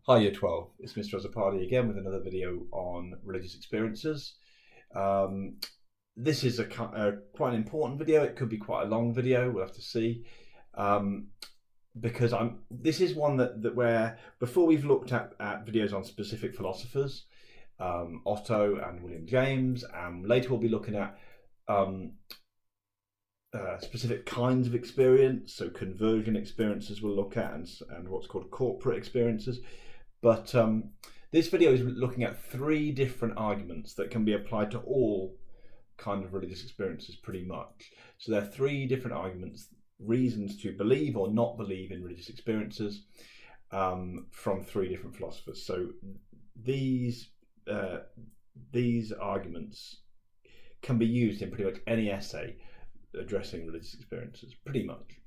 Hi Year 12, it's Mr. Azapadi again with another video on religious experiences. This is quite an important video. It could be quite a long video, we'll have to see. Because this is one that where, before we've looked at videos on specific philosophers, Otto and William James, and later we'll be looking at specific kinds of experience, so conversion experiences we'll look at, and what's called corporate experiences. But this video is looking at three different arguments that can be applied to all kind of religious experiences pretty much. So there are three different arguments, reasons to believe or not believe in religious experiences from three different philosophers. So these arguments can be used in pretty much any essay addressing religious experiences, pretty much.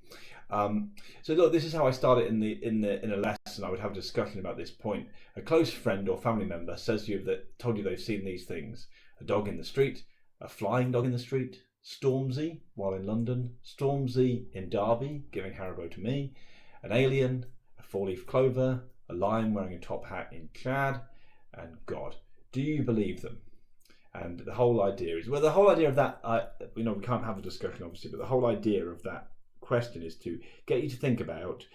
So look, this is how I started in a lesson. I would have a discussion about this point. A close friend or family member says to you told you they've seen these things: a dog in the street, a flying dog in the street, Stormzy while in London, Stormzy in Derby giving Haribo to me, an alien, a four-leaf clover, a lion wearing a top hat in Chad, and God. Do you believe them? And the whole idea is, well, the whole idea of that, we can't have a discussion obviously, but the whole idea of that question is to get you to think about,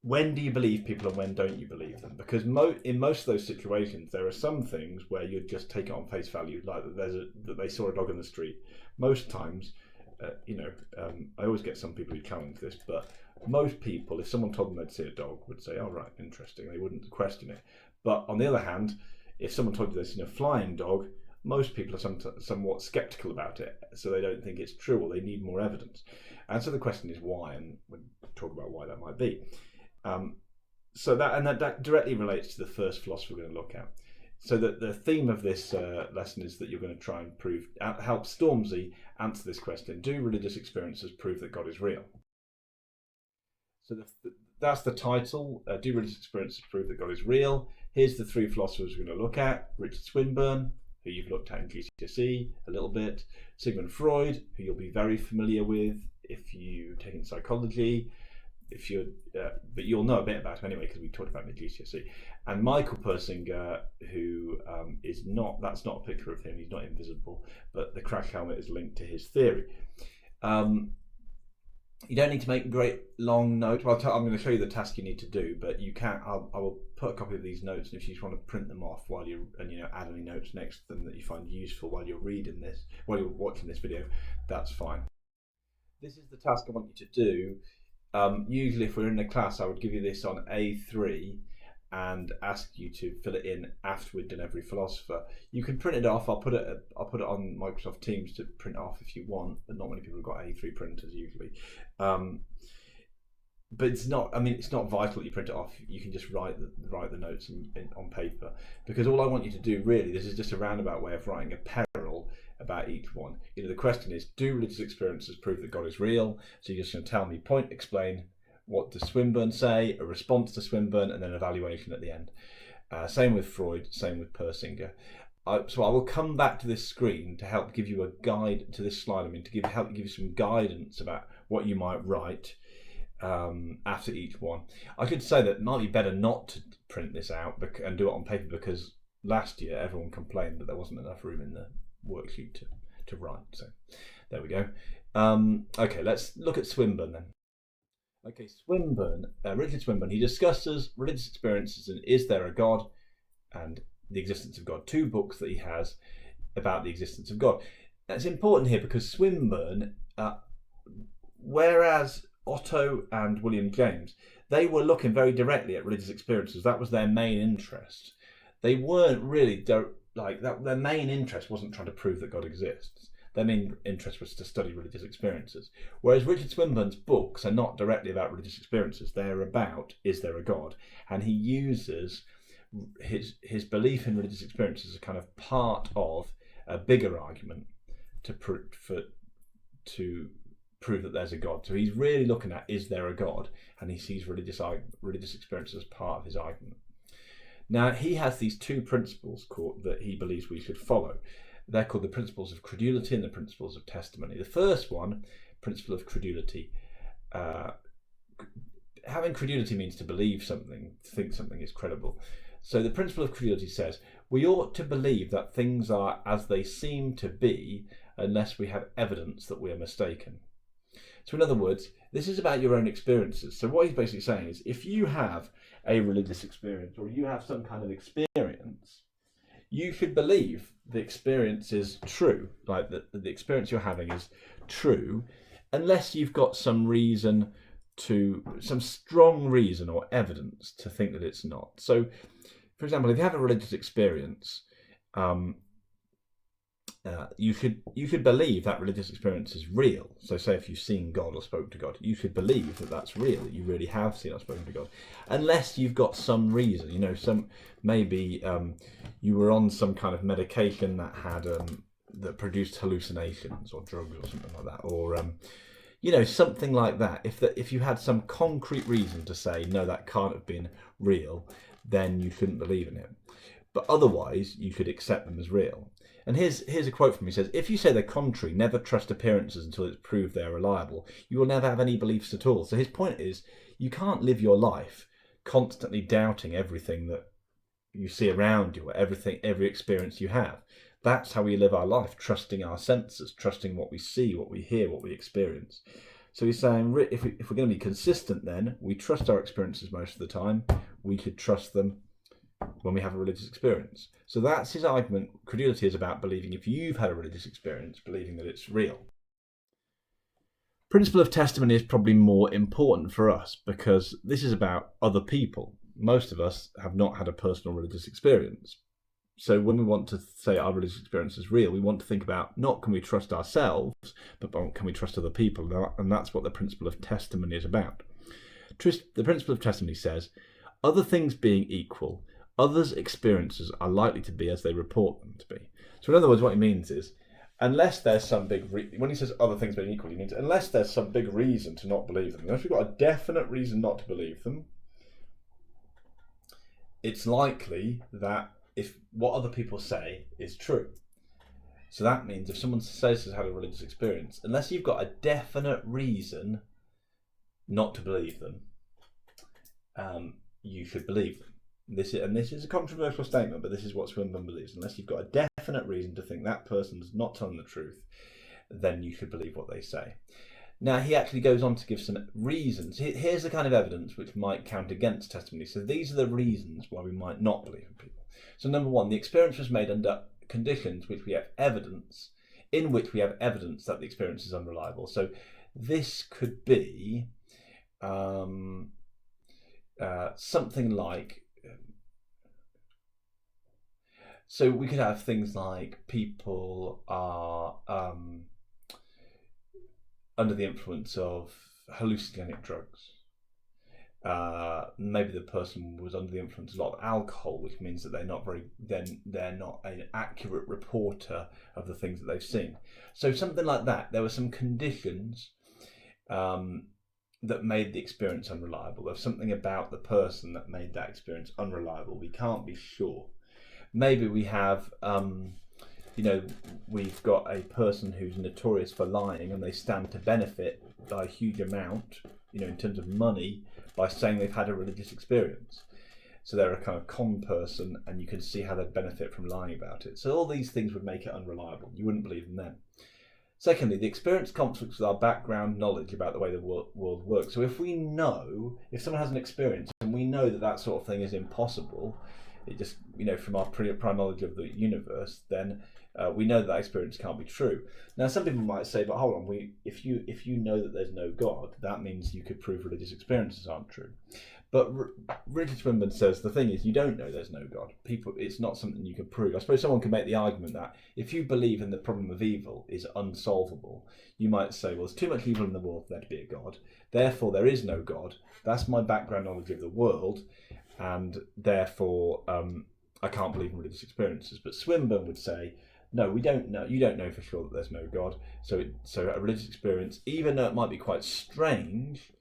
when do you believe people and when don't you believe them? Because in most of those situations, there are some things where you'd just take it on face value, like that they saw a dog in the street. Most times, I always get some people who challenge this, but most people, if someone told them they'd see a dog, would say, "Oh right, interesting." They wouldn't question it. But on the other hand, if someone told you they'd seen a flying dog, most people are somewhat skeptical about it, so they don't think it's true, or they need more evidence. And so the question is why, and we'll talk about why that might be. So that directly relates to the first philosophy we're going to look at. So the theme of this lesson is that you're going to try and help Stormzy answer this question: do religious experiences prove that God is real? So that's the title. Do religious experiences prove that God is real? Here's the three philosophers we're going to look at: Richard Swinburne, who you've looked at in GCSE a little bit; Sigmund Freud, who you'll be very familiar with if you've taken psychology, but you'll know a bit about him anyway because we talked about him at GCSE; and Michael Persinger, who that's not a picture of him, he's not invisible, but the crash helmet is linked to his theory. You don't need to make great long notes. Well, I'm going to show you the task you need to do, but you can. I will put a copy of these notes, and if you just want to print them off while add any notes next to them that you find useful while you're watching this video, that's fine. This is the task I want you to do. Usually, if we're in a class, I would give you this on A3 and ask you to fill it in after we've done every philosopher. You can print it off. I'll put it on Microsoft Teams to print off if you want, but not many people have got A3 printers usually. But it's not vital that you print it off. You can just write the notes on paper, because all I want you to do really, this is just a roundabout way of writing a peril about each one. The question is, do religious experiences prove that God is real? So you're just going to tell me, point, explain, what does Swinburne say, a response to Swinburne, and then an evaluation at the end. Same with Freud, same with Persinger. So I will come back to this screen to help give you a guide to this slide. Help give you some guidance about what you might write after each one. I should say that it might be better not to print this out and do it on paper, because last year everyone complained that there wasn't enough room in the worksheet to write. So there we go. Okay, let's look at Swinburne then. Okay, Richard Swinburne, he discusses religious experiences and Is There a God and the Existence of God, two books that he has about the existence of God. That's important here because Swinburne, whereas Otto and William James, they were looking very directly at religious experiences. That was their main interest. They weren't really like that. Their main interest wasn't trying to prove that God exists. Their main interest was to study religious experiences. Whereas Richard Swinburne's books are not directly about religious experiences. They're about, is there a God? And he uses his belief in religious experiences as a kind of part of a bigger argument to prove that there's a God. So he's really looking at, is there a God? And he sees religious experiences as part of his argument. Now, he has these two principles that he believes we should follow. They're called the principles of credulity and the principles of testimony. The first one, principle of credulity, having credulity means to believe something, to think something is credible. So the principle of credulity says we ought to believe that things are as they seem to be unless we have evidence that we are mistaken. So in other words, this is about your own experiences. So what he's basically saying is if you have a religious experience or you have some kind of experience, you should believe the experience is true, like the experience you're having is true, unless you've got some strong reason or evidence to think that it's not. So, for example, if you have a religious experience, you should believe that religious experience is real. So say if you've seen God or spoken to God, you should believe that that's real, that you really have seen or spoken to God, unless you've got some reason, maybe you were on some kind of medication that had that produced hallucinations or drugs or something like that, or something like that. If you had some concrete reason to say no, that can't have been real, then you shouldn't believe in it. But otherwise, you should accept them as real. And here's a quote from him. He says, if you say the contrary, never trust appearances until it's proved they're reliable, you will never have any beliefs at all. So his point is, you can't live your life constantly doubting everything that you see around you, or every experience you have. That's how we live our life, trusting our senses, trusting what we see, what we hear, what we experience. So he's saying, if we're going to be consistent, then we trust our experiences most of the time. We could trust them when we have a religious experience. So that's his argument. Credulity is about believing, if you've had a religious experience, believing that it's real. Principle of testimony is probably more important for us because this is about other people. Most of us have not had a personal religious experience. So when we want to say our religious experience is real, we want to think about not can we trust ourselves, but can we trust other people? And that's what the principle of testimony is about. The principle of testimony says, other things being equal, others' experiences are likely to be as they report them to be. So in other words, what he means is, unless there's some big when he says other things being equal, he means unless there's some big reason to not believe them. Unless we've got a definite reason not to believe them, it's likely that if what other people say is true. So that means if someone says has had a religious experience, unless you've got a definite reason not to believe them, you should believe them. This is a controversial statement, but this is what Swinburne believes. Unless you've got a definite reason to think that person's not telling the truth, then you should believe what they say. Now, he actually goes on to give some reasons. Here's the kind of evidence which might count against testimony. So these are the reasons why we might not believe in people. So number one, the experience was made under conditions in which we have evidence that the experience is unreliable. So this could be something like, so we could have things like people are under the influence of hallucinogenic drugs. Maybe the person was under the influence of a lot of alcohol, which means that they're not an accurate reporter of the things that they've seen. So something like that. There were some conditions that made the experience unreliable. There's something about the person that made that experience unreliable. We can't be sure. Maybe we have, we've got a person who's notorious for lying and they stand to benefit by a huge amount, in terms of money, by saying they've had a religious experience. So they're a kind of con person and you can see how they benefit from lying about it. So all these things would make it unreliable. You wouldn't believe them then. Secondly, the experience conflicts with our background knowledge about the way the world works. So if someone has an experience and we know that sort of thing is impossible, it just, from our prior knowledge of the universe, then we know that experience can't be true. Now, some people might say, but hold on, if you know that there's no God, that means you could prove religious experiences aren't true. But Richard Swinburne says the thing is, you don't know there's no God. It's not something you can prove. I suppose someone can make the argument that if you believe in the problem of evil is unsolvable, you might say, well, there's too much evil in the world for there to be a God. Therefore, there is no God. That's my background knowledge of the world. And therefore, I can't believe in religious experiences. But Swinburne would say, no, we don't know. You don't know for sure that there's no God. So a religious experience, even though it might be quite strange,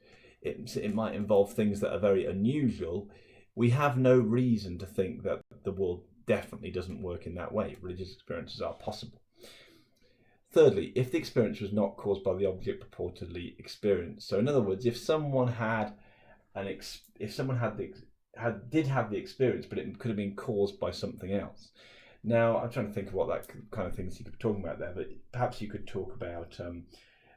it might involve things that are very unusual. We have no reason to think that the world definitely doesn't work in that way. Religious experiences are possible. Thirdly, if the experience was not caused by the object purportedly experienced. So in other words, if someone had if someone did have the experience, but it could have been caused by something else. Now, I'm trying to think of what that kind of things you could be talking about there, but perhaps you could talk about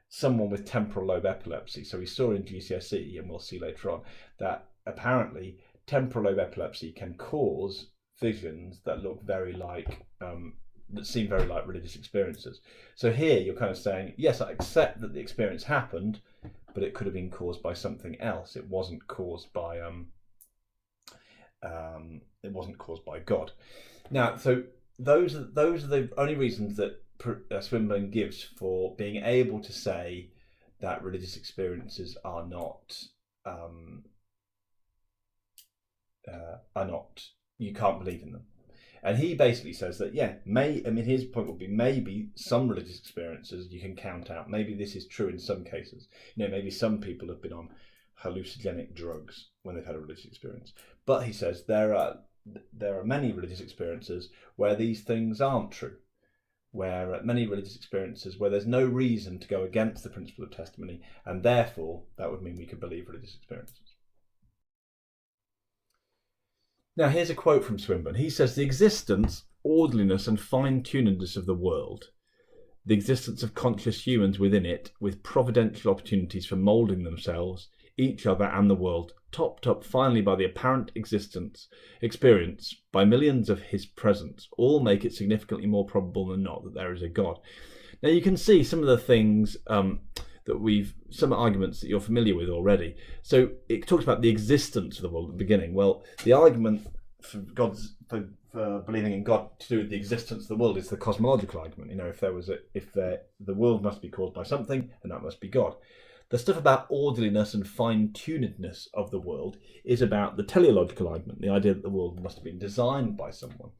someone with temporal lobe epilepsy. So we saw in GCSE, and we'll see later on, that apparently temporal lobe epilepsy can cause visions that look very like, that seem very like religious experiences. So here you're kind of saying, yes, I accept that the experience happened, but it could have been caused by something else. It wasn't caused by God. Now, so those are the only reasons that Swinburne gives for being able to say that religious experiences are not, you can't believe in them. And he basically says that, his point would be maybe some religious experiences you can count out. Maybe this is true in some cases. Maybe some people have been on hallucinogenic drugs when they've had a religious experience. But he says there are many religious experiences where these things aren't true. Where many religious experiences where there's no reason to go against the principle of testimony, and therefore that would mean we could believe religious experiences. Now, here's a quote from Swinburne. He says, "The existence, orderliness and fine-tunedness of the world, the existence of conscious humans within it, with providential opportunities for moulding themselves, each other and the world, topped up finally by the apparent experience by millions of his presence, all make it significantly more probable than not that there is a God." Now you can see some of the things some arguments that you're familiar with already. So it talks about the existence of the world at the beginning. Well, the argument for believing in God to do with the existence of the world is the cosmological argument. If the world must be caused by something, and that must be God. The stuff about orderliness and fine-tunedness of the world is about the teleological argument, the idea that the world must have been designed by someone.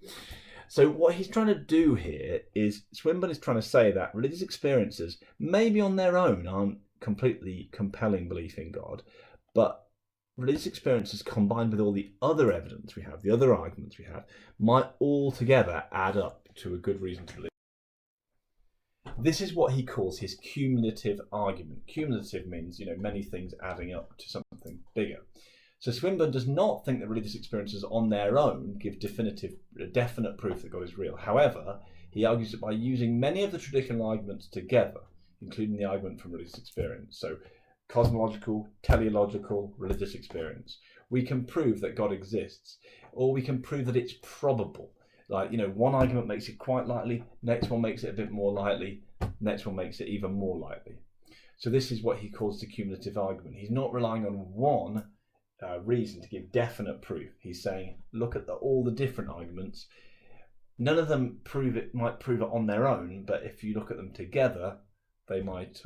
So what he's trying to do here is, Swinburne is trying to say that religious experiences, maybe on their own, aren't completely compelling belief in God, but religious experiences combined with all the other evidence we have, the other arguments we have, might all together add up to a good reason to believe. This is what he calls his cumulative argument. Cumulative means, many things adding up to something bigger. So Swinburne does not think that religious experiences on their own give definite proof that God is real. However, he argues that by using many of the traditional arguments together, including the argument from religious experience, so cosmological, teleological, religious experience, we can prove that God exists, or we can prove that it's probable. Like, one argument makes it quite likely, next one makes it a bit more likely, next one makes it even more likely. So this is what he calls the cumulative argument. He's not relying on one reason to give definite proof. He's saying, look at all the different arguments. None of them might prove it on their own, but if you look at them together, they might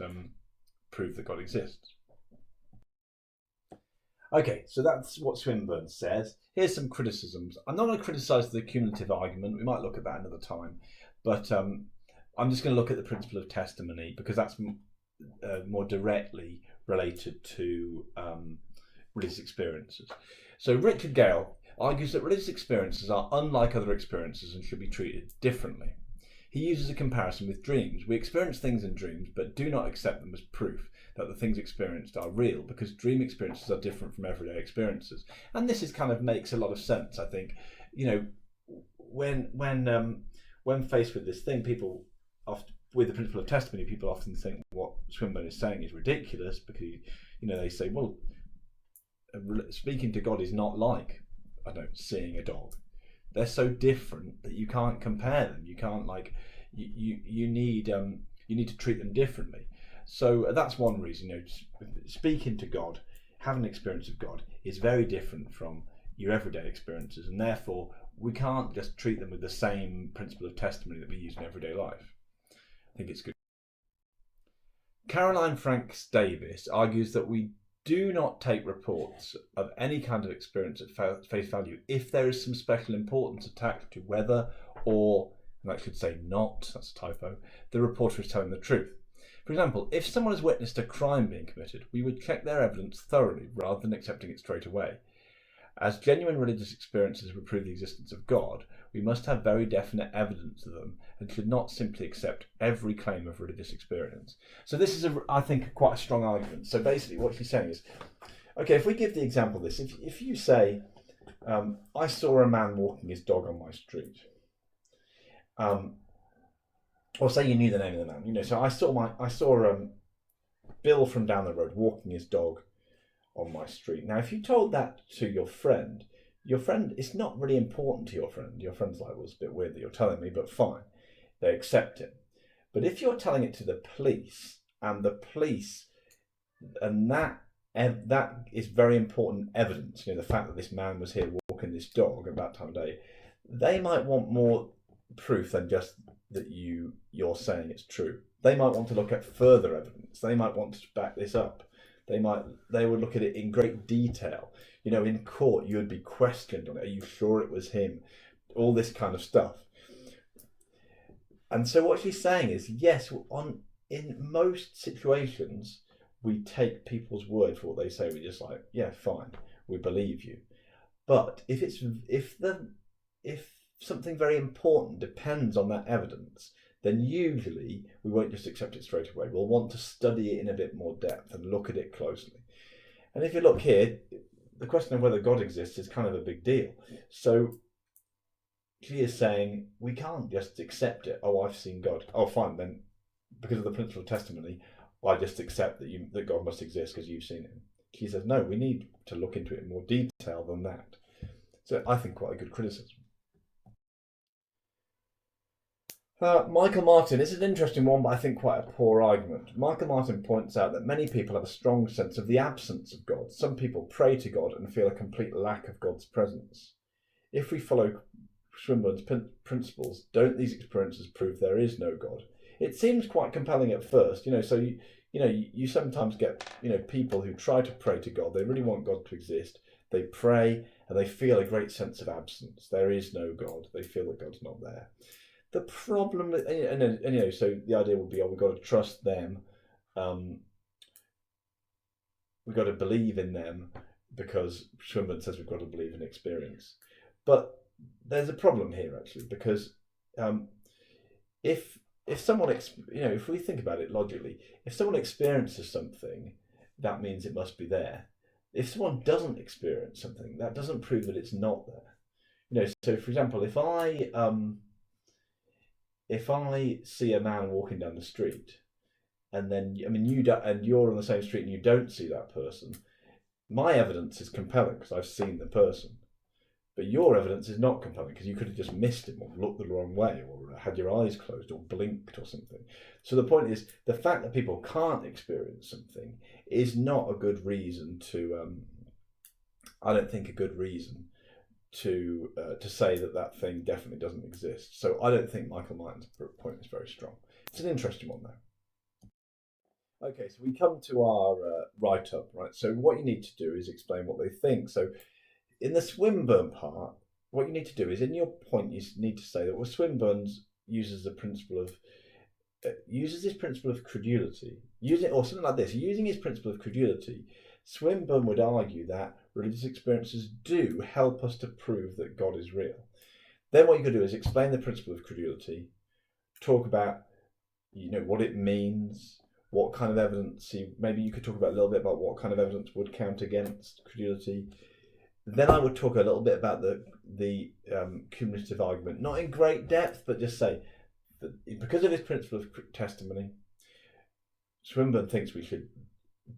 prove that God exists. Okay, so that's what Swinburne says. Here's some criticisms. I'm not going to criticise the cumulative argument. We might look at that another time. But I'm just going to look at the principle of testimony, because that's more directly related to religious experiences. So Richard Gale argues that religious experiences are unlike other experiences and should be treated differently. He uses a comparison with dreams. We experience things in dreams, but do not accept them as proof that the things experienced are real, because dream experiences are different from everyday experiences. And this makes a lot of sense, I think. When faced with this thing, with the principle of testimony, people often think what Swinburne is saying is ridiculous, because they say, well, speaking to God is not like, seeing a dog. They're so different that you can't compare them. You can't you need to treat them differently. So that's one reason. Speaking to God, having an experience of God, is very different from your everyday experiences, and therefore we can't just treat them with the same principle of testimony that we use in everyday life. I think it's good. Caroline Franks Davis argues that we do not take reports of any kind of experience at face value if there is some special importance attached to whether, or, and I should say not, that's a typo, the reporter is telling the truth. For example, if someone has witnessed a crime being committed, we would check their evidence thoroughly rather than accepting it straight away. As genuine religious experiences would prove the existence of God, we must have very definite evidence of them and should not simply accept every claim of religious experience. So this is, I think, quite a strong argument. So basically what she's saying is, Okay, if we give the example of this, if you say, I saw a man walking his dog on my street, or say you knew the name of the man, so I saw Bill from down the road walking his dog on my street. Now, if you told that to your friend, it's not really important to your friend. Your friend's like, well, it's a bit weird that you're telling me, but fine, they accept it. But if you're telling it to the police, and that is very important evidence, the fact that this man was here walking this dog at that time of day, they might want more proof than just that you're saying it's true. They might want to look at further evidence. They might want to back this up. They would look at it in great detail. In court, you would be questioned on it. Are you sure it was him? All this kind of stuff. And so what she's saying is, yes, in most situations, we take people's word for what they say. We're just like, yeah, fine, we believe you. But if something very important depends on that evidence, then usually we won't just accept it straight away. We'll want to study it in a bit more depth and look at it closely. And if you look here, the question of whether God exists is kind of a big deal. So she is saying we can't just accept it. Oh, I've seen God. Oh, fine, then because of the principle of testimony, I just accept that God must exist because you've seen him. She says, no, we need to look into it in more detail than that. So I think quite a good criticism. Michael Martin, this is an interesting one, but I think quite a poor argument. Michael Martin points out that many people have a strong sense of the absence of God. Some people pray to God and feel a complete lack of God's presence. If we follow Swinburne's principles, don't these experiences prove there is no God? It seems quite compelling at first, so you sometimes get, people who try to pray to God. They really want God to exist. They pray and they feel a great sense of absence. There is no God. They feel that God's not there. The problem, and so the idea would be, we've got to trust them. We've got to believe in them because Swinburne says we've got to believe in experience. But there's a problem here actually, because if someone, if we think about it logically, if someone experiences something, that means it must be there. If someone doesn't experience something, that doesn't prove that it's not there. So for example, if I see a man walking down the street, and then you're on the same street and you don't see that person, my evidence is compelling because I've seen the person. But your evidence is not compelling because you could have just missed him or looked the wrong way or had your eyes closed or blinked or something. So the point is, the fact that people can't experience something is not a good reason to, I don't think a good reason to say that thing definitely doesn't exist. So I don't think Michael Martin's point is very strong. It's an interesting one though. Okay, so we come to our write-up, right? So what you need to do is explain what they think. So in the Swinburne part, what you need to do is, in your point, you need to say that Swinburne uses this principle of credulity, or something like this. Using his principle of credulity, Swinburne would argue that religious experiences do help us to prove that God is real. Then what you could do is explain the principle of credulity, talk about, what it means, what kind of evidence. Maybe you could talk about a little bit about what kind of evidence would count against credulity. Then I would talk a little bit about the cumulative argument, not in great depth, but just say that because of his principle of testimony, Swinburne thinks we should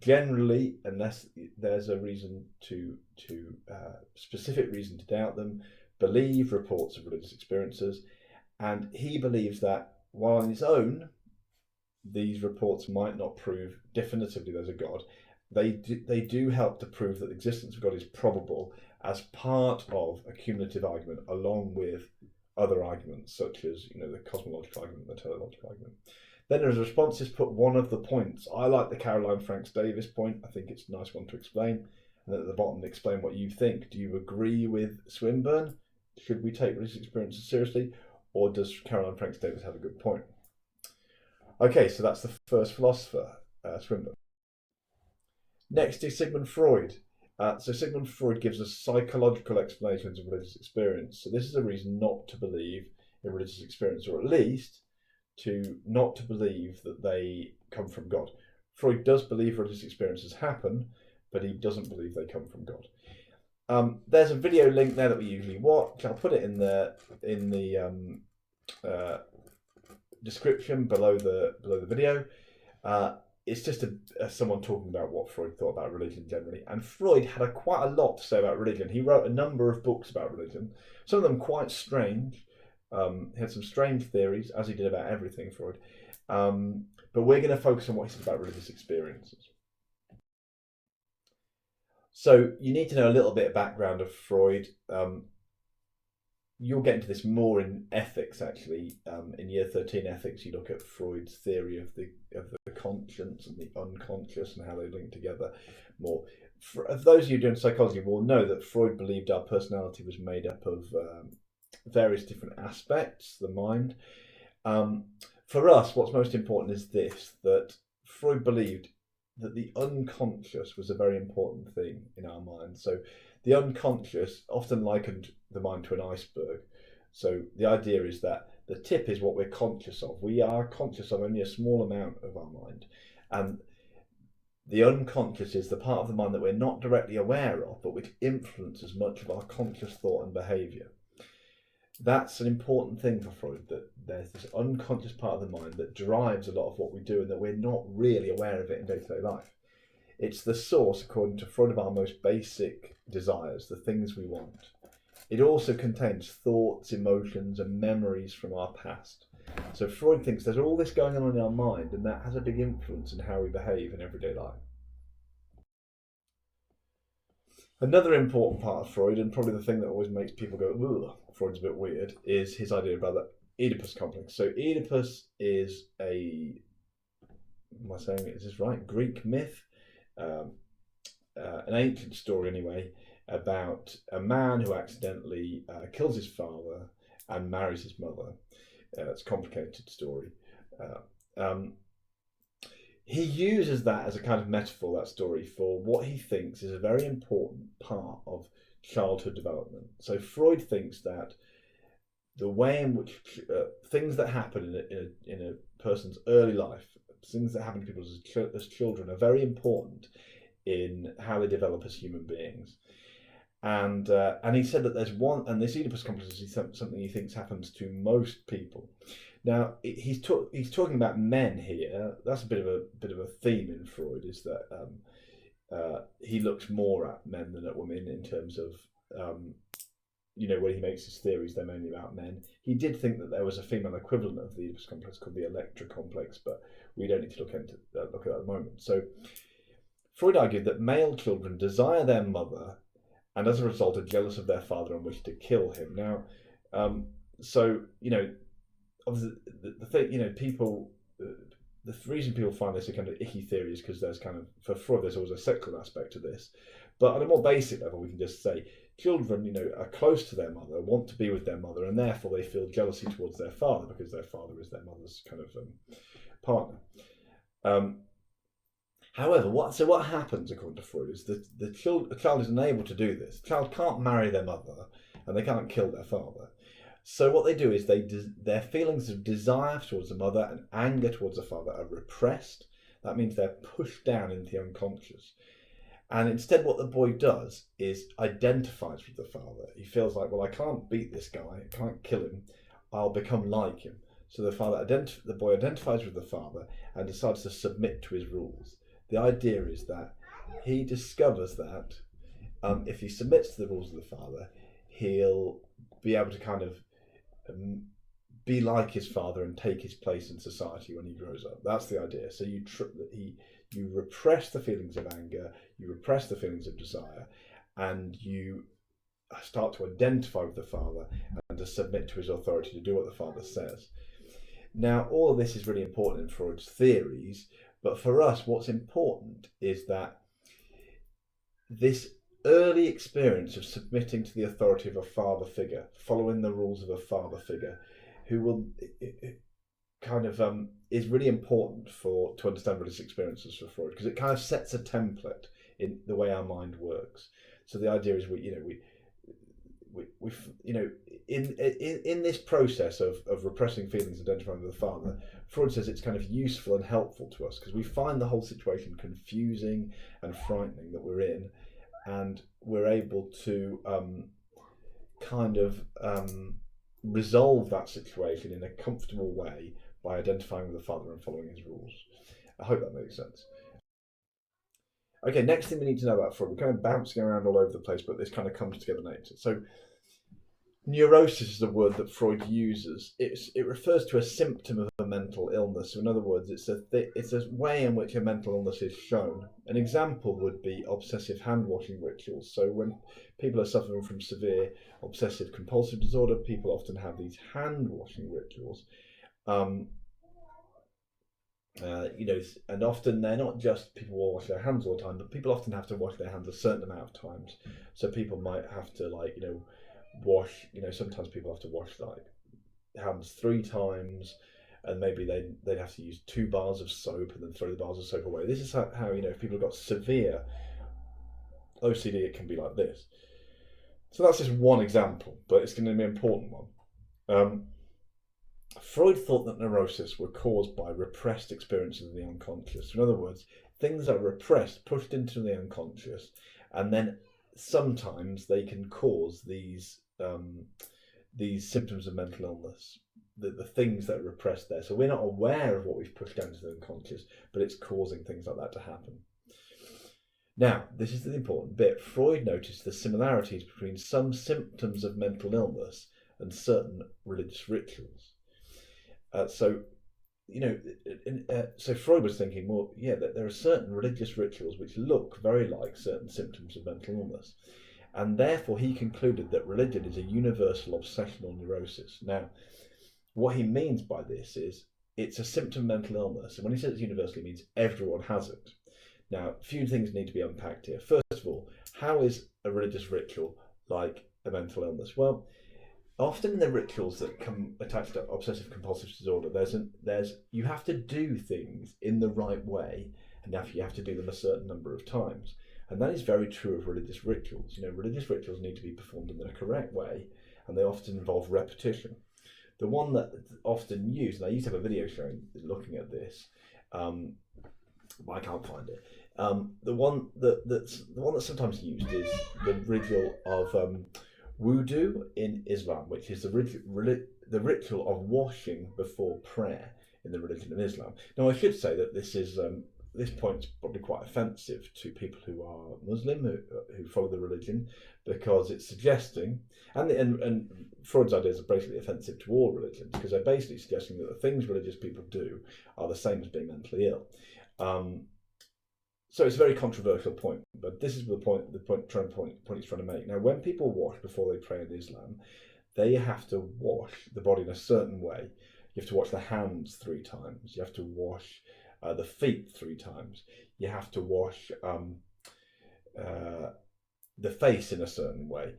generally, unless there's a reason to specific reason to doubt them, believe reports of religious experiences, and he believes that while on his own these reports might not prove definitively there's a God, they do help to prove that the existence of God is probable as part of a cumulative argument, along with other arguments such as the cosmological argument, the teleological argument. Then as responses, put one of the points. I like the Caroline Franks Davis point. I think it's a nice one to explain. And then at the bottom, explain what you think. Do you agree with Swinburne? Should we take religious experiences seriously? Or does Caroline Franks Davis have a good point? Okay, so that's the first philosopher, Swinburne. Next is Sigmund Freud. So Sigmund Freud gives us psychological explanations of religious experience. So this is a reason not to believe in religious experience, or at least not to believe that they come from God. Freud does believe religious experiences happen, but he doesn't believe they come from God. There's a video link there that we usually watch. I'll put it in the description below the video. It's just someone talking about what Freud thought about religion generally. And Freud had quite a lot to say about religion. He wrote a number of books about religion, some of them quite strange. He had some strange theories, as he did about everything, Freud. But we're going to focus on what he said about religious experiences. So you need to know a little bit of background of Freud. You'll get into this more in ethics, actually. In year 13 ethics, you look at Freud's theory of the conscience and the unconscious and how they link together more. For those of you doing psychology will know that Freud believed our personality was made up of various different aspects, the mind. For us, what's most important is this, that Freud believed that the unconscious was a very important thing in our mind. So the unconscious often likened the mind to an iceberg. So the idea is that the tip is what we're conscious of. We are conscious of only a small amount of our mind. And the unconscious is the part of the mind that we're not directly aware of, but which influences much of our conscious thought and behaviour. That's an important thing for Freud, that there's this unconscious part of the mind that drives a lot of what we do and that we're not really aware of it in day-to-day life. It's the source, according to Freud, of our most basic desires, the things we want. It also contains thoughts, emotions, and memories from our past. So Freud thinks there's all this going on in our mind, and that has a big influence in how we behave in everyday life. Another important part of Freud, and probably the thing that always makes people go, ugh, Freud's a bit weird, is his idea about the Oedipus complex. So Oedipus is am I saying is this right? Greek myth, an ancient story anyway, about a man who accidentally kills his father and marries his mother. It's a complicated story. He uses that as a kind of metaphor, that story, for what he thinks is a very important part of childhood development. So Freud thinks that the way in which things that happen in a person's early life, things that happen to people as children, are very important in how they develop as human beings. And he said that there's one, and this Oedipus complex is something he thinks happens to most people. Now he's talking about men here. That's a bit of a theme in Freud, is that he looks more at men than at women in terms of when he makes his theories, they're mainly about men. He did think that there was a female equivalent of the Oedipus complex called the Electra complex, but we don't need to look at that at the moment. So Freud argued that male children desire their mother, and as a result are jealous of their father and wish to kill him. Now, obviously the thing, people, the reason people find this a kind of icky theory is because there's for Freud, there's always a sexual aspect to this. But on a more basic level, we can just say children, are close to their mother, want to be with their mother, and therefore they feel jealousy towards their father because their father is their mother's kind of partner. However, what happens according to Freud is that a child is unable to do this. The child can't marry their mother, and they can't kill their father. So what they do is their feelings of desire towards the mother and anger towards the father are repressed. That means they're pushed down into the unconscious. And instead what the boy does is identifies with the father. He feels like, well, I can't beat this guy, I can't kill him, I'll become like him. So the boy identifies with the father and decides to submit to his rules. The idea is that he discovers that if he submits to the rules of the father, he'll be able to kind of be like his father and take his place in society when he grows up. That's the idea. So you repress the feelings of anger, you repress the feelings of desire, and you start to identify with the father and to submit to his authority, to do what the father says. Now, all of this is really important in Freud's theories, but for us, what's important is that this early experience of submitting to the authority of a father figure, following the rules of a father figure, who will is really important to understand religious experiences for Freud, because it kind of sets a template in the way our mind works. So the idea is in this process of repressing feelings, identifying with the father, Freud says it's kind of useful and helpful to us because we find the whole situation confusing and frightening that we're in, and we're able to resolve that situation in a comfortable way by identifying with the father and following his rules. I hope that makes sense. Okay, next thing we need to know about Freud. We're kind of bouncing around all over the place, but this kind of comes together later. So, neurosis is a word that Freud uses. It refers to a symptom of a mental illness. So in other words, it's a way in which a mental illness is shown. An example would be obsessive hand-washing rituals. So when people are suffering from severe obsessive compulsive disorder, people often have these hand-washing rituals. And often they're not just people will wash their hands all the time, but people often have to wash their hands a certain amount of times. So people might have to wash, sometimes people have to wash hands 3 times, and maybe they'd have to use 2 bars of soap and then throw the bars of soap away. This is how if people have got severe OCD, it can be like this. So that's just one example, but it's going to be an important one. Freud thought that neurosis were caused by repressed experiences of the unconscious. In other words, things are repressed, pushed into the unconscious, and then sometimes they can cause these symptoms of mental illness, the things that are repressed there. So we're not aware of what we've pushed down to the unconscious, but it's causing things like that to happen. Now, this is the important bit. Freud noticed the similarities between some symptoms of mental illness and certain religious rituals. So Freud was thinking, well, yeah, that there are certain religious rituals which look very like certain symptoms of mental illness. And therefore, he concluded that religion is a universal obsessional neurosis. Now, what he means by this is it's a symptom of mental illness. And when he says it's universal, he means everyone has it. Now, a few things need to be unpacked here. First of all, how is a religious ritual like a mental illness? Well, often in the rituals that come attached to obsessive compulsive disorder, you have to do things in the right way, and you have to do them a certain number of times. And that is very true of religious rituals. Religious rituals need to be performed in the correct way, and they often involve repetition. The one that's often used, and I used to have a video looking at this, but I can't find it. The one that's sometimes used is the ritual of wudu in Islam, which is the ritual of washing before prayer in the religion of Islam. Now, I should say that this point is probably quite offensive to people who are Muslim, who follow the religion, because it's suggesting, and Freud's ideas are basically offensive to all religions, because they're basically suggesting that the things religious people do are the same as being mentally ill. So it's a very controversial point, but this is the point he's trying to make. Now, when people wash before they pray in Islam, they have to wash the body in a certain way. You have to wash the hands 3 times. You have to wash the feet 3 times. You have to wash the face in a certain way.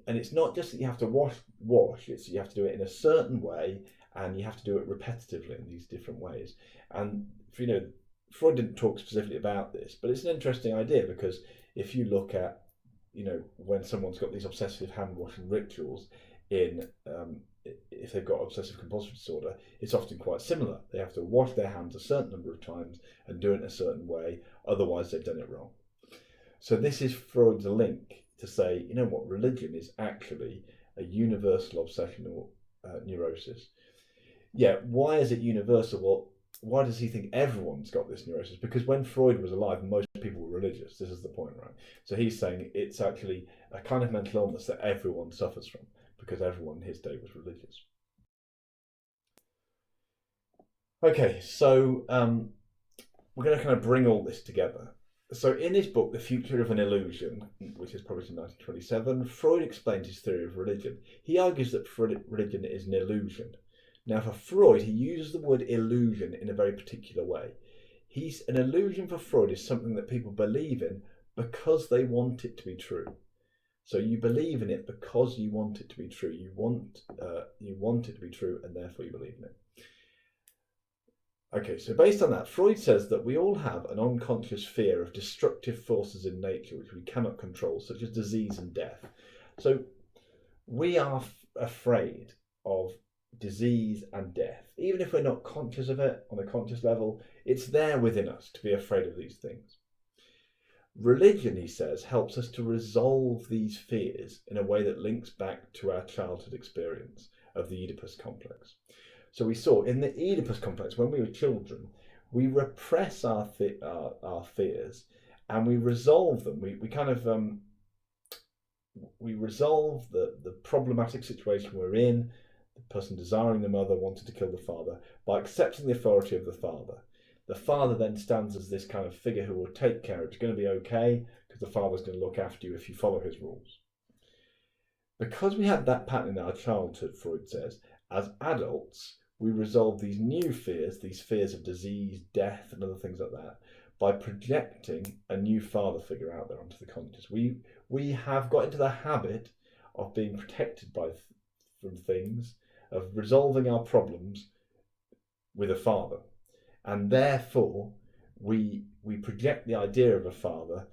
And it's not just that you have to wash, it's you have to do it in a certain way, and you have to do it repetitively in these different ways. And Freud didn't talk specifically about this, but it's an interesting idea, because if you look at, when someone's got these obsessive hand washing rituals if they've got obsessive compulsive disorder, it's often quite similar. They have to wash their hands a certain number of times and do it in a certain way, otherwise they've done it wrong. So this is Freud's link to say, religion is actually a universal obsessional neurosis. Yeah, why is it universal? Well, why does he think everyone's got this neurosis? Because when Freud was alive, most people were religious. This is the point, right? So he's saying it's actually a kind of mental illness that everyone suffers from, because everyone in his day was religious. Okay, so we're going to kind of bring all this together. So in his book, The Future of an Illusion, which is published in 1927, Freud explains his theory of religion. He argues that religion is an illusion. Now, for Freud, he uses the word illusion in a very particular way. An illusion for Freud is something that people believe in because they want it to be true. So you believe in it because you want it to be true. You want it to be true, and therefore you believe in it. Okay, so based on that, Freud says that we all have an unconscious fear of destructive forces in nature which we cannot control, such as disease and death. So we are afraid of disease and death, even if we're not conscious of it on a conscious level, it's there within us to be afraid of these things. Religion, he says, helps us to resolve these fears in a way that links back to our childhood experience of the Oedipus complex. So we saw in the Oedipus complex, when we were children, we repress our fears and we resolve them. We kind of we resolve the problematic situation we're in, the person desiring the mother wanted to kill the father, by accepting the authority of the father. The father then stands as this kind of figure who will take care. It's going to be okay because the father's going to look after you if you follow his rules. Because we had that pattern in our childhood, Freud says, as adults, we resolve these new fears, these fears of disease, death, and other things like that, by projecting a new father figure out there onto the conscious. We have got into the habit of being protected from things, of resolving our problems with a father. And therefore, we project the idea of a father,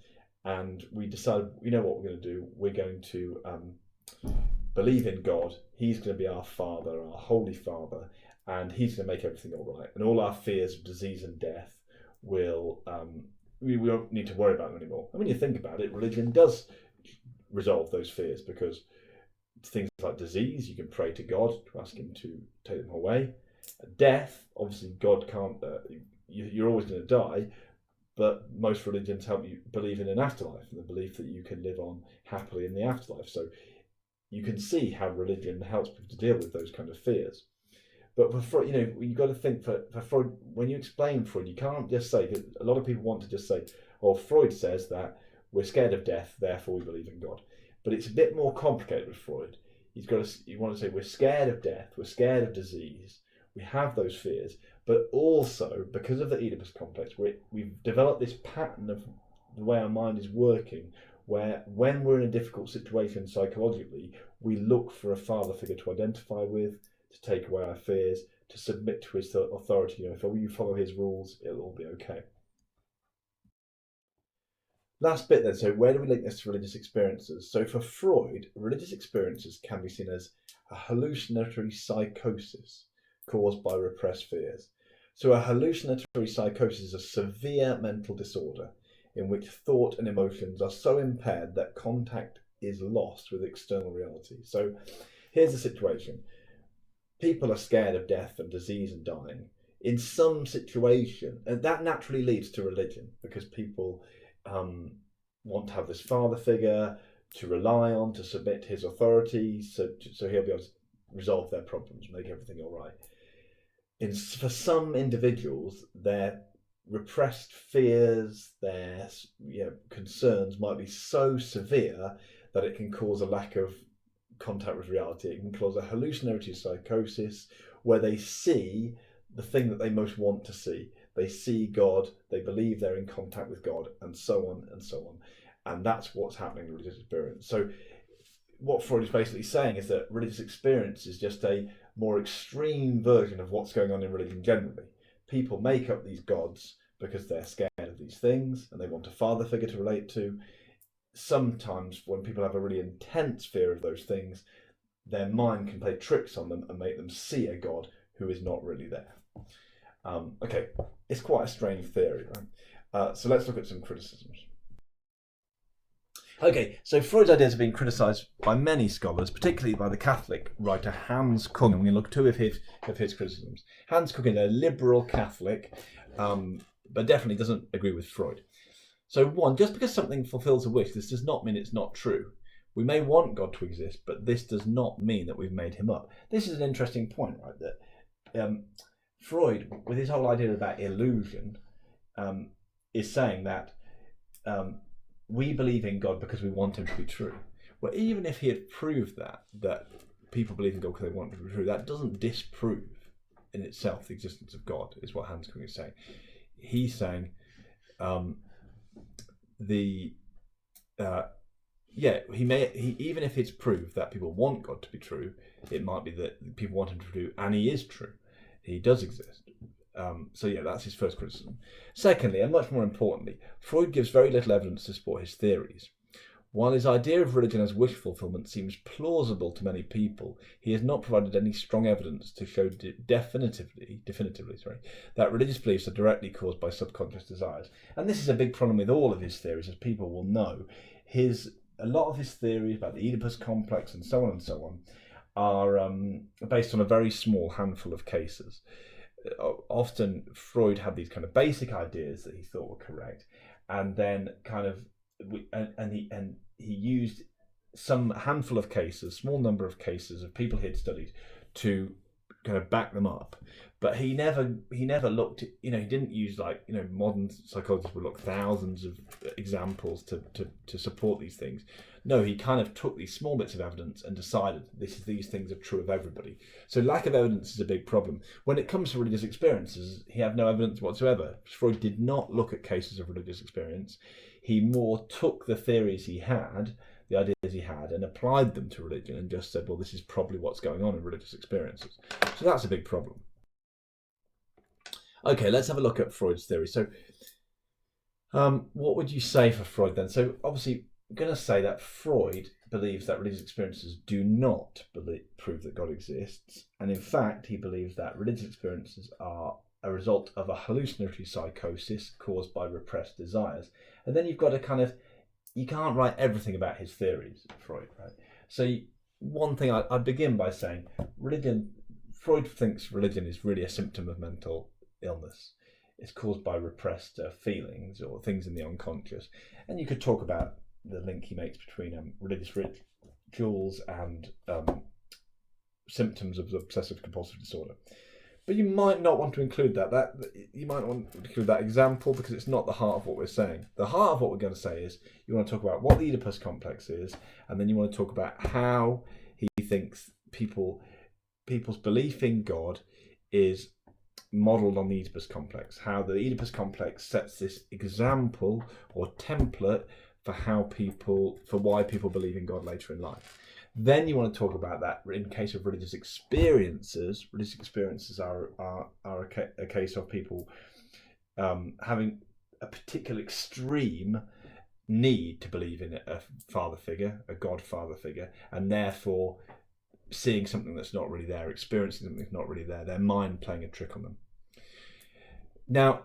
and we decide, you know what we're going to do? We're going to believe in God. He's going to be our father, our holy father, and he's going to make everything all right. And all our fears of disease and death will, we won't need to worry about them anymore. And when you think about it, religion does resolve those fears, because things like disease, you can pray to God to ask him to take them away. Death, obviously God can't, you're always going to die, but most religions help you believe in an afterlife and the belief that you can live on happily in the afterlife. So you can see how religion helps people to deal with those kind of fears. But for Freud, you've got to think for Freud, when you explain Freud, you can't just say, because a lot of people want to just say, oh, Freud says that we're scared of death, therefore we believe in God. But it's a bit more complicated with Freud. You want to say we're scared of death, we're scared of disease, we have those fears, but also because of the Oedipus complex, we've developed this pattern of the way our mind is working, where when we're in a difficult situation psychologically, we look for a father figure to identify with, to take away our fears, to submit to his authority. If you follow his rules, it'll all be okay. Last bit then, so where do we link this to religious experiences? So for Freud, religious experiences can be seen as a hallucinatory psychosis caused by repressed fears. So a hallucinatory psychosis is a severe mental disorder in which thought and emotions are so impaired that contact is lost with external reality. So here's the situation. People are scared of death and disease and dying. In some situation, and that naturally leads to religion, because people want to have this father figure to rely on, to submit to his authority, so he'll be able to resolve their problems, make everything all right. For some individuals, their repressed fears, their concerns might be so severe that it can cause a lack of contact with reality. It can cause a hallucinatory psychosis where they see the thing that they most want to see. They see God, they believe they're in contact with God, and so on and so on. And that's what's happening in religious experience. So what Freud is basically saying is that religious experience is just a more extreme version of what's going on in religion generally. People make up these gods because they're scared of these things and they want a father figure to relate to. Sometimes when people have a really intense fear of those things, their mind can play tricks on them and make them see a god who is not really there. Okay, it's quite a strange theory, right? So let's look at some criticisms. Okay, so Freud's ideas have been criticised by many scholars, particularly by the Catholic writer Hans Kung. I'm going to look at two of his criticisms. Hans Kung is a liberal Catholic, but definitely doesn't agree with Freud. So one, just because something fulfills a wish, this does not mean it's not true. We may want God to exist, but this does not mean that we've made him up. This is an interesting point, right? That Freud, with his whole idea about illusion, is saying that we believe in God because we want him to be true. Well, even if he had proved that people believe in God because they want him to be true, that doesn't disprove in itself the existence of God, is what Hans Kung is saying. He's saying even if it's proved that people want God to be true, it might be that people want him to be true, and he is true. He does exist. That's his first criticism. Secondly, and much more importantly, Freud gives very little evidence to support his theories. While his idea of religion as wish fulfillment seems plausible to many people, he has not provided any strong evidence to show definitively, that religious beliefs are directly caused by subconscious desires. And this is a big problem with all of his theories, as people will know. A lot of his theories about the Oedipus complex and so on are based on a very small handful of cases. Often Freud had these kind of basic ideas that he thought were correct, and then he used some handful of cases, small number of cases of people he had studied to kind of back them up. But he never looked, he didn't use modern psychologists would look thousands of examples to support these things. No, he kind of took these small bits of evidence and decided these things are true of everybody. So lack of evidence is a big problem. When it comes to religious experiences, he had no evidence whatsoever. Freud did not look at cases of religious experience. He more took the theories he had, the ideas he had, and applied them to religion and just said, well, this is probably what's going on in religious experiences. So that's a big problem. Okay, let's have a look at Freud's theory. So what would you say for Freud then? So obviously, I'm going to say that Freud believes that religious experiences do not prove that God exists. And in fact, he believes that religious experiences are a result of a hallucinatory psychosis caused by repressed desires. And then you've got to you can't write everything about his theories, Freud, right? So one thing I'd begin by saying, Freud thinks religion is really a symptom of mental illness. It's caused by repressed feelings or things in the unconscious. And you could talk about the link he makes between religious rituals and symptoms of obsessive compulsive disorder. But you might not want to include that. You might want to include that example because it's not the heart of what we're saying. The heart of what we're going to say is you want to talk about what the Oedipus complex is, and then you want to talk about how he thinks people's belief in God is modelled on the Oedipus complex. How the Oedipus complex sets this example or template for why people believe in God later in life. Then you want to talk about that in case of religious experiences. Religious experiences are a case of people having a particular extreme need to believe in a father figure, a God father figure, and therefore seeing something that's not really there, experiencing something that's not really there, their mind playing a trick on them. Now,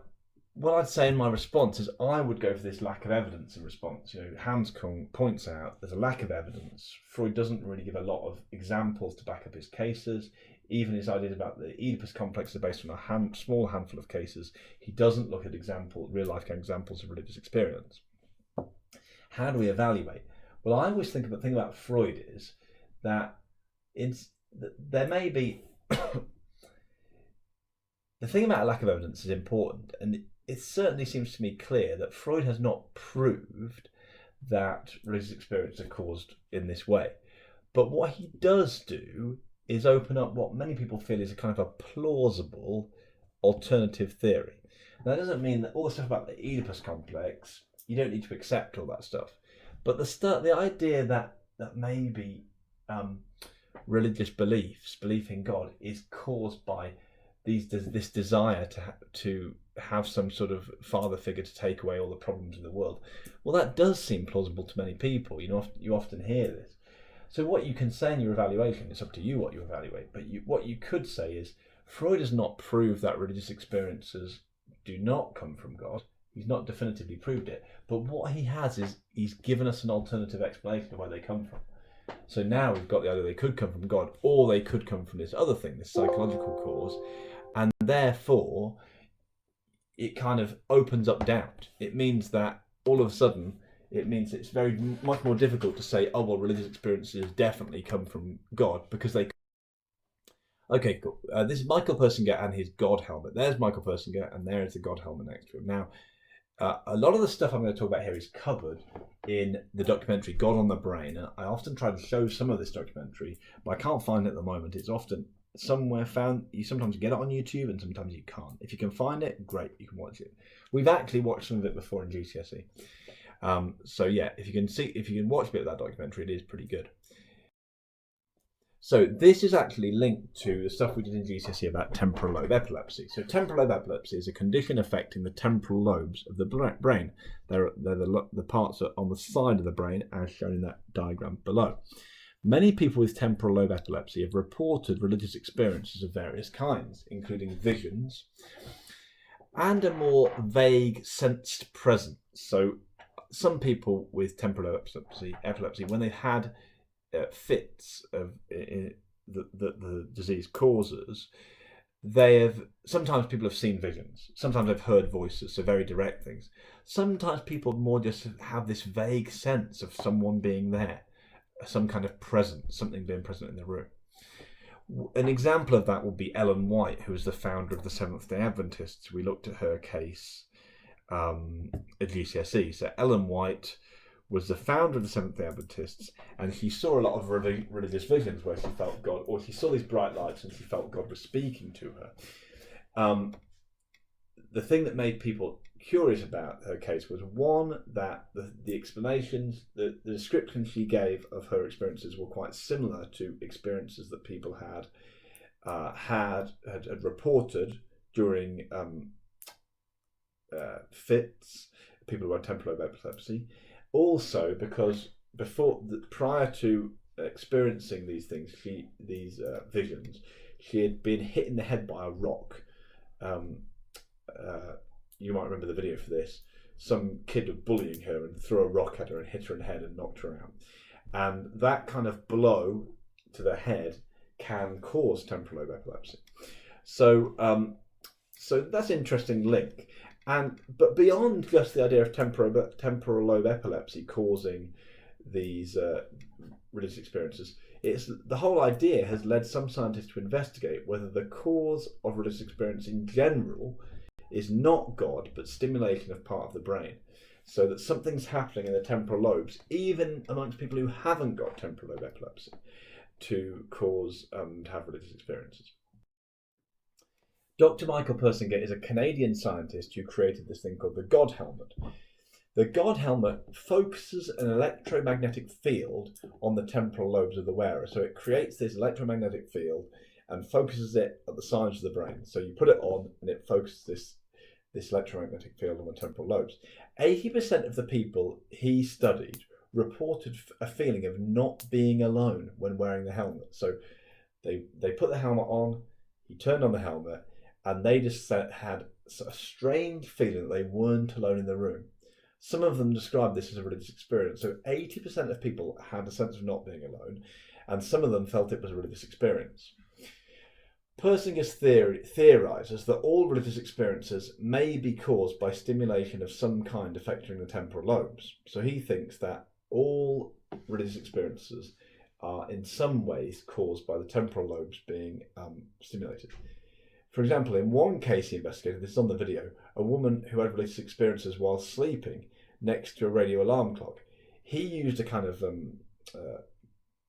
what I'd say in my response is I would go for this lack of evidence in response. Hans Kung points out there's a lack of evidence. Freud doesn't really give a lot of examples to back up his cases. Even his ideas about the Oedipus complex are based on a small handful of cases. He doesn't look at real life examples of religious experience. How do we evaluate? Well, I always think about Freud is that there may be the thing about a lack of evidence is important, and it certainly seems to me clear that Freud has not proved that religious experiences are caused in this way. But what he does do is open up what many people feel is a kind of a plausible alternative theory. Now, that doesn't mean that all the stuff about the Oedipus complex, you don't need to accept all that stuff. But the idea that maybe religious belief in God is caused by this desire to have some sort of father figure to take away all the problems in the world. Well, that does seem plausible to many people. You often hear this. So what you can say in your evaluation, it's up to you what you evaluate, but what you could say is Freud has not proved that religious experiences do not come from God. He's not definitively proved it. But what he has is he's given us an alternative explanation of where they come from. So now we've got the idea they could come from God, or they could come from this other thing, this psychological cause. And therefore, it kind of opens up doubt. It means that all of a sudden, it's very much more difficult to say, oh, well, religious experiences definitely come from God because they... Okay, cool. This is Michael Persinger and his God helmet. There's Michael Persinger, and there is the God helmet next to him. Now, a lot of the stuff I'm going to talk about here is covered in the documentary God on the Brain. And I often try to show some of this documentary, but I can't find it at the moment. It's often somewhere found. You sometimes get it on YouTube and sometimes you can't. If you can find it, great, you can watch it. We've actually watched some of it before in GCSE. So yeah, if you can watch a bit of that documentary, it is pretty good. So this is actually linked to the stuff we did in GCSE about temporal lobe epilepsy. So temporal lobe epilepsy is a condition affecting the temporal lobes of the brain. They're the parts on the side of the brain, as shown in that diagram below. Many people with temporal lobe epilepsy have reported religious experiences of various kinds, including visions and a more vague sensed presence. So some people with temporal lobe epilepsy, when they've had fits of the disease causes, sometimes people have seen visions, sometimes they've heard voices, so very direct things. Sometimes people more just have this vague sense of someone being there, some kind of presence, something being present in the room. An example of that would be Ellen White, who was the founder of the Seventh-day Adventists. We looked at her case at GCSE. So Ellen White was the founder of the Seventh-day Adventists, and she saw a lot of religious visions where she felt God, or she saw these bright lights and she felt God was speaking to her. The thing that made people curious about her case was, one, that the explanations, the descriptions she gave of her experiences were quite similar to experiences that people had reported during fits, people who had temporal lobe epilepsy. Also, because prior to experiencing these things, these visions, she had been hit in the head by a rock. You might remember the video for this. Some kid was bullying her and threw a rock at her and hit her in the head and knocked her out. And that kind of blow to the head can cause temporal lobe epilepsy. So that's an interesting link. But beyond just the idea of temporal lobe epilepsy causing these religious experiences, the whole idea has led some scientists to investigate whether the cause of religious experience in general is not God, but stimulation of part of the brain. So that something's happening in the temporal lobes, even amongst people who haven't got temporal lobe epilepsy, to cause to have religious experiences. Dr. Michael Persinger is a Canadian scientist who created this thing called the God helmet. The God helmet focuses an electromagnetic field on the temporal lobes of the wearer. So it creates this electromagnetic field and focuses it at the sides of the brain. So you put it on and it focuses this electromagnetic field on the temporal lobes. 80% of the people he studied reported a feeling of not being alone when wearing the helmet. So they put the helmet on, he turned on the helmet, and they just had a strange feeling that they weren't alone in the room. Some of them described this as a religious experience. So 80% of people had a sense of not being alone, and some of them felt it was a religious experience. Persinger's theory theorizes that all religious experiences may be caused by stimulation of some kind affecting the temporal lobes. So he thinks that all religious experiences are in some ways caused by the temporal lobes being stimulated. For example, in one case he investigated, this is on the video, a woman who had religious experiences while sleeping next to a radio alarm clock. He used a kind of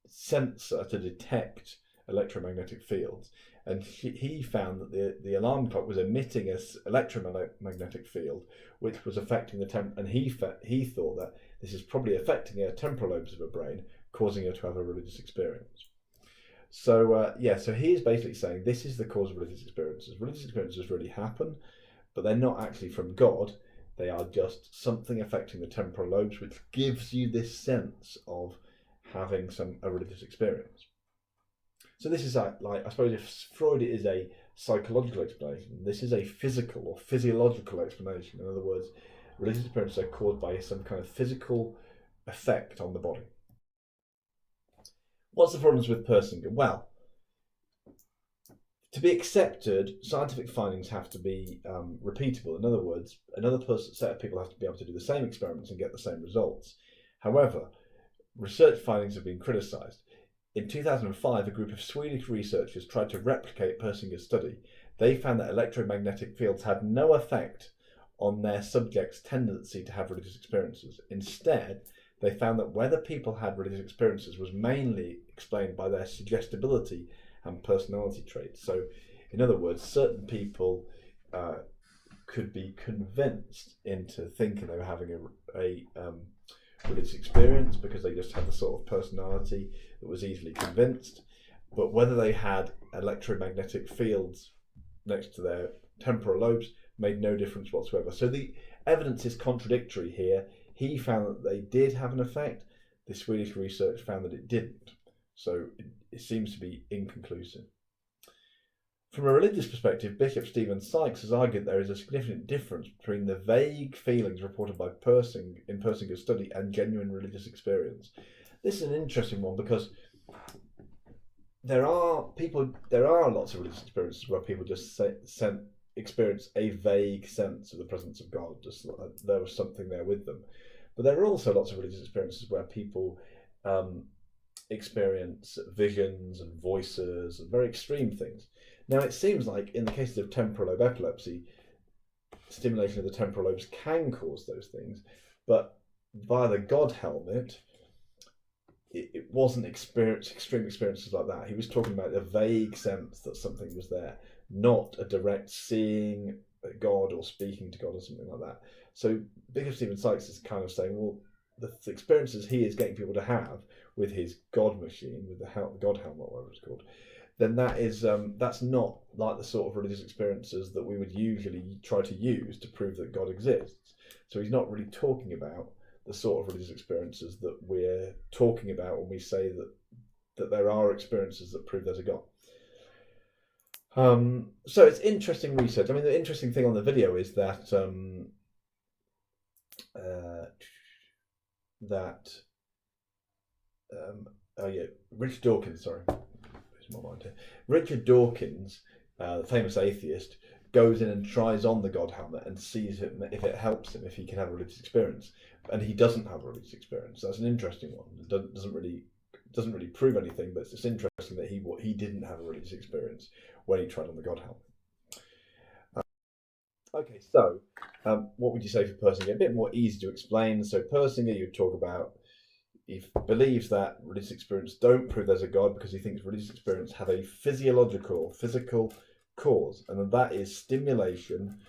sensor to detect electromagnetic fields, and he found that the alarm clock was emitting an electromagnetic field which was affecting the and he thought that this is probably affecting her temporal lobes of her brain, causing her to have a religious experience. So so he is basically saying this is the cause of religious experiences. Religious experiences really happen, but they're not actually from God. They are just something affecting the temporal lobes, which gives you this sense of having a religious experience. So this is like, I suppose if Freud is a psychological explanation, this is a physical or physiological explanation. In other words, religious experiences are caused by some kind of physical effect on the body. What's the problems with Persinger? Well, to be accepted, scientific findings have to be repeatable. In other words, another set of people have to be able to do the same experiments and get the same results. However, research findings have been criticised. In 2005, a group of Swedish researchers tried to replicate Persinger's study. They found that electromagnetic fields had no effect on their subjects' tendency to have religious experiences. Instead, they found that whether people had religious experiences was mainly explained by their suggestibility and personality traits. So, in other words, certain people could be convinced into thinking they were having a religious experience because they just had the sort of personality that was easily convinced. but whether they had electromagnetic fields next to their temporal lobes made no difference whatsoever. So the evidence is contradictory here. He found that they did have an effect. The Swedish research found that it didn't. So it seems to be inconclusive. From a religious perspective, Bishop Stephen Sykes has argued there is a significant difference between the vague feelings reported by Persing in Persinger's study and genuine religious experience. This is an interesting one because there are lots of religious experiences where people just experience a vague sense of the presence of God, just like there was something there with them. But there are also lots of religious experiences where people experience visions and voices and very extreme things. Now, it seems like in the case of temporal lobe epilepsy, stimulation of the temporal lobes can cause those things, but via the God helmet, it wasn't extreme experiences like that. He was talking about a vague sense that something was there, not a direct seeing God or speaking to God or something like that. So Bishop Stephen Sykes is kind of saying, well, the experiences he is getting people to have with his God machine, with the God helmet, whatever it's called, then that is that's not like the sort of religious experiences that we would usually try to use to prove that God exists. So he's not really talking about the sort of religious experiences that we're talking about when we say that there are experiences that prove there's a God. So it's interesting research. I mean, the interesting thing on the video is that Richard Dawkins, sorry, losing my mind here. Richard Dawkins, the famous atheist, goes in and tries on the God helmet and sees if it helps him, if he can have a religious experience, and he doesn't have a religious experience. That's an interesting one. It doesn't really prove anything, but it's just interesting that he didn't have a religious experience when he tried on the God helmet. Okay, so what would you say for Persinger? A bit more easy to explain. So Persinger, you'd talk about, he believes that religious experience don't prove there's a God because he thinks religious experience have a physical cause, and that is stimulation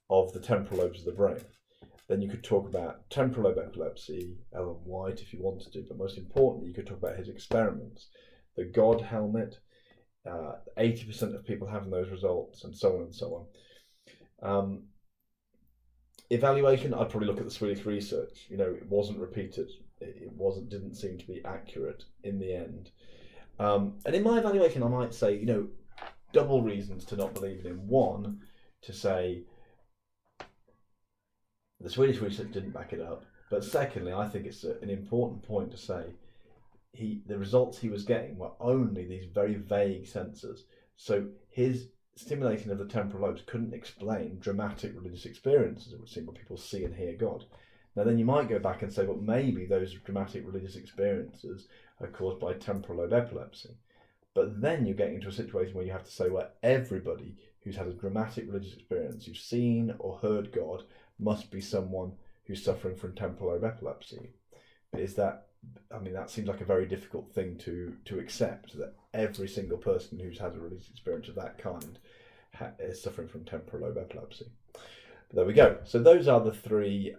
of the temporal lobes of the brain. Then you could talk about temporal lobe epilepsy, Ellen White if you wanted to, but most importantly, you could talk about his experiments, the God helmet, 80% of people having those results, and so on and so on. Evaluation, I'd probably look at the Swedish research. It wasn't repeated. It didn't seem to be accurate in the end. And in my evaluation, I might say, double reasons to not believe in him. One, to say the Swedish research didn't back it up. But secondly, I think it's an important point to say the results he was getting were only these very vague sensors. So his stimulation of the temporal lobes couldn't explain dramatic religious experiences, it would seem, where people see and hear God. Now then you might go back and say, well, maybe those dramatic religious experiences are caused by temporal lobe epilepsy. But then you're getting into a situation where you have to say, well, everybody who's had a dramatic religious experience, who's seen or heard God, must be someone who's suffering from temporal lobe epilepsy. That seems like a very difficult thing to accept, that every single person who's had a religious experience of that kind is suffering from temporal lobe epilepsy. But there we go. So those are the three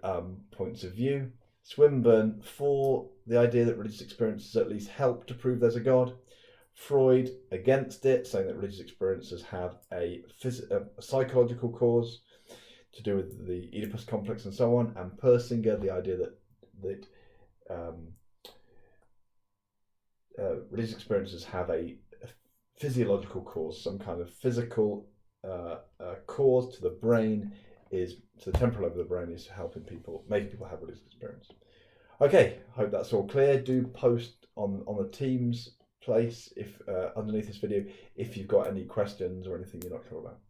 points of view. Swinburne for the idea that religious experiences at least help to prove there's a God. Freud against it, saying that religious experiences have a psychological cause to do with the Oedipus complex and so on. And Persinger, the idea that religious experiences have a physiological cause, some kind of physical cause to the brain, to the temporal lobe of the brain, is helping people, making people have religious experience. Okay, hope that's all clear. Do post on the Teams place if underneath this video if you've got any questions or anything you're not sure about.